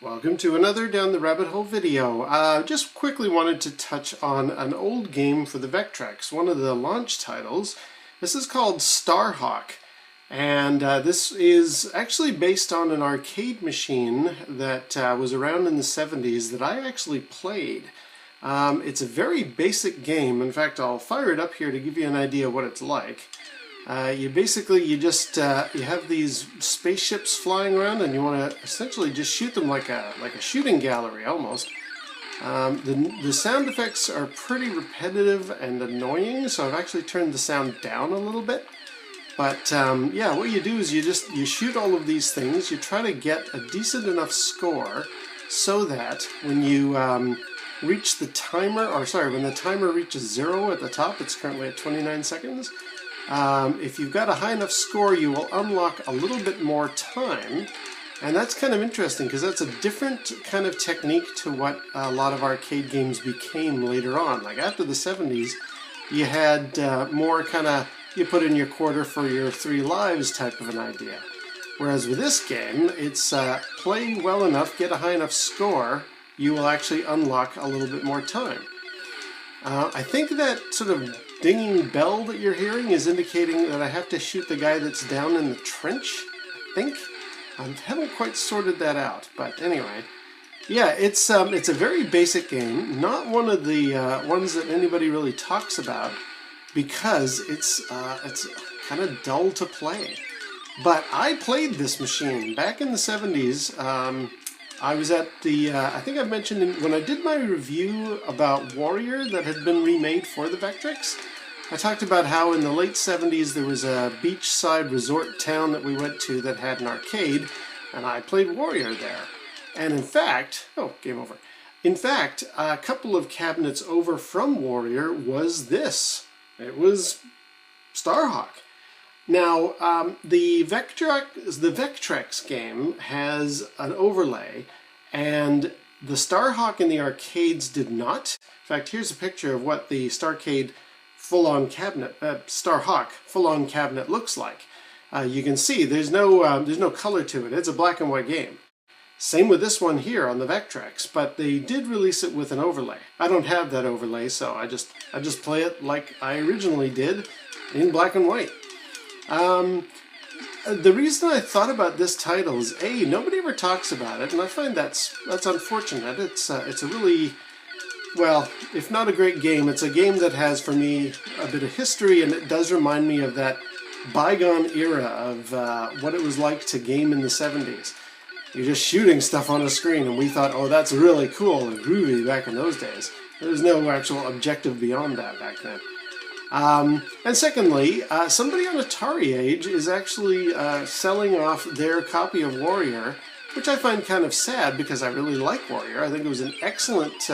Welcome to another Down the Rabbit Hole video. Just quickly wanted to touch on an old game for the Vectrex, one of the launch titles. This is called Starhawk, and this is actually based on an arcade machine that was around in the 70s that I actually played. It's a very basic game. In fact, I'll fire it up here to give you an idea what it's like. You have these spaceships flying around, and you want to essentially just shoot them like a shooting gallery almost. The sound effects are pretty repetitive and annoying, so I've actually turned the sound down a little bit. But yeah, what you do is you shoot all of these things. You try to get a decent enough score so that when you reach the timer, when the timer reaches 0 at the top, it's currently at 29 seconds. If you've got a high enough score, you will unlock a little bit more time, and that's kind of interesting because that's a different kind of technique to what a lot of arcade games became later on. Like after the 70s, you had more kind of, you put in your quarter for your 3 lives type of an idea. Whereas with this game, it's play well enough, get a high enough score, you will actually unlock a little bit more time. I think that sort of dinging bell that you're hearing is indicating that I have to shoot the guy that's down in the trench, I think. I haven't quite sorted that out, but anyway. Yeah, it's a very basic game, not one of the ones that anybody really talks about because it's kind of dull to play. But I played this machine back in the 70s. I was at the, I think I mentioned when I did my review about Warrior that had been remade for the Vectrex, I talked about how in the late 70s there was a beachside resort town that we went to that had an arcade, and I played Warrior there. And in fact, oh, game over. In fact, a couple of cabinets over from Warrior was this. It was Starhawk. Now, the Vectrex game has an overlay, and the Starhawk in the arcades did not. In fact, here's a picture of what the Starhawk full-on cabinet looks like. You can see there's no color to it. It's a black and white game. Same with this one here on the Vectrex, but they did release it with an overlay. I don't have that overlay, so I just play it like I originally did in black and white. The reason I thought about this title is nobody ever talks about it, and I find that's unfortunate. It's a really, well, if not a great game, it's a game that has for me a bit of history, and it does remind me of that bygone era of what it was like to game in the 70s. You're just shooting stuff on a screen, and we thought, oh, that's really cool and groovy back in those days. There was no actual objective beyond that back then. And secondly, somebody on Atari Age is actually selling off their copy of Warrior, which I find kind of sad because I really like Warrior. I think it was an excellent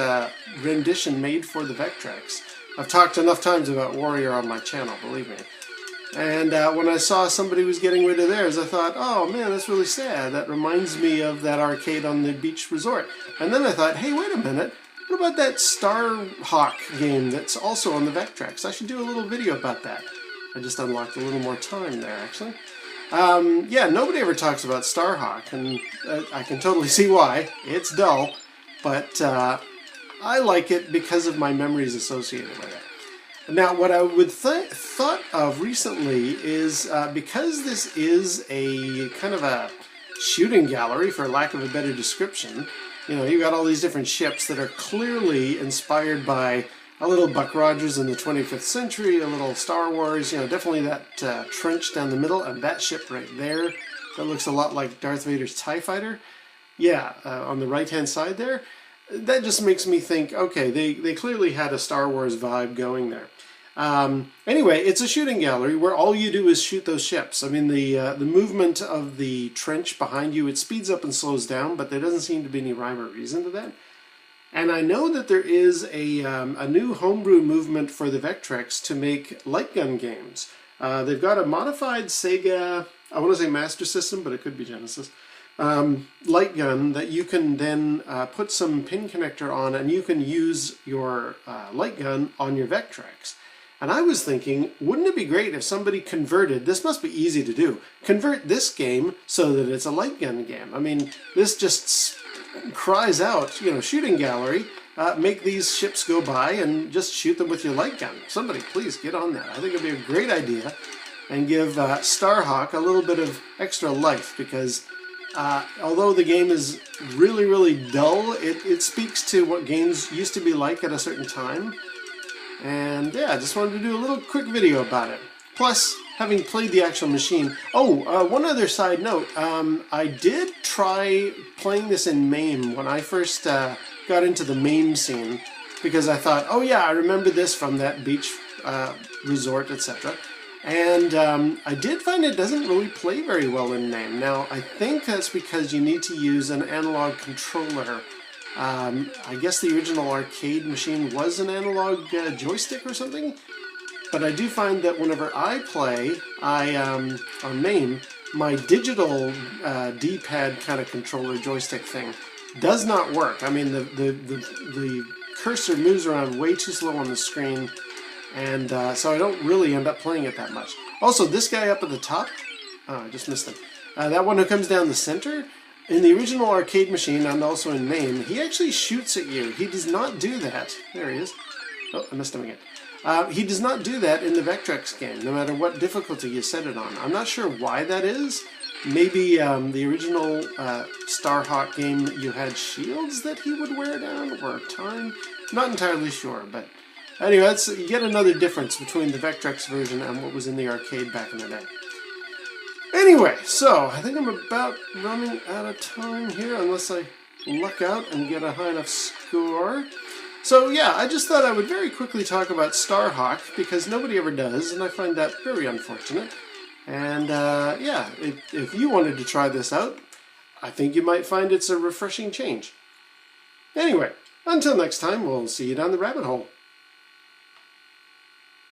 rendition made for the Vectrex. I've talked enough times about Warrior on my channel, believe me. And when I saw somebody was getting rid of theirs, I thought, oh man, that's really sad. That reminds me of that arcade on the beach resort. And then I thought, hey, wait a minute. What about that Starhawk game that's also on the Vectrex? I should do a little video about that. I just unlocked a little more time there, actually. Yeah, nobody ever talks about Starhawk, and I can totally see why. It's dull, but I like it because of my memories associated with it. Now, what I would thought of recently is because this is a kind of a shooting gallery, for lack of a better description. You know, you got all these different ships that are clearly inspired by a little Buck Rogers in the 25th century, a little Star Wars, you know, definitely that trench down the middle, and that ship right there that looks a lot like Darth Vader's TIE Fighter. Yeah, on the right-hand side there. That just makes me think, okay, they clearly had a Star Wars vibe going there. Anyway, it's a shooting gallery where all you do is shoot those ships. I mean, the movement of the trench behind you, it speeds up and slows down, but there doesn't seem to be any rhyme or reason to that. And I know that there is a new homebrew movement for the Vectrex to make light gun games. They've got a modified Sega, I want to say Master System, but it could be Genesis, light gun that you can then put some pin connector on, and you can use your light gun on your Vectrex. And I was thinking, wouldn't it be great if somebody converted, this must be easy to do, convert this game so that it's a light gun game. I mean, this just cries out, you know, shooting gallery, make these ships go by and just shoot them with your light gun. Somebody please get on that. I think it'd be a great idea, and give Starhawk a little bit of extra life, because although the game is really, really dull, it speaks to what games used to be like at a certain time. And yeah, I just wanted to do a little quick video about it. Plus, having played the actual machine... Oh, one other side note. I did try playing this in MAME when I first got into the MAME scene, because I thought, oh yeah, I remember this from that beach resort, etc. And I did find it doesn't really play very well in MAME. Now, I think that's because you need to use an analog controller. I guess the original arcade machine was an analog joystick or something. But I do find that whenever I play, on MAME, my digital D-pad kind of controller joystick thing does not work. I mean, the cursor moves around way too slow on the screen, and so I don't really end up playing it that much. Also, this guy up at the top, oh, I just missed him. That one who comes down the center, in the original arcade machine and also in MAME, he actually shoots at you. He does not do that. There he is. Oh, I missed him again. He does not do that in the Vectrex game, no matter what difficulty you set it on. I'm not sure why that is. Maybe the original Starhawk game, you had shields that he would wear down, or time. Not entirely sure, but anyway, that's yet another difference between the Vectrex version and what was in the arcade back in the day. Anyway, so I think I'm about running out of time here, unless I luck out and get a high enough score. So yeah, I just thought I would very quickly talk about Starhawk, because nobody ever does, and I find that very unfortunate. And yeah, if you wanted to try this out, I think you might find it's a refreshing change. Anyway, until next time, we'll see you down the rabbit hole.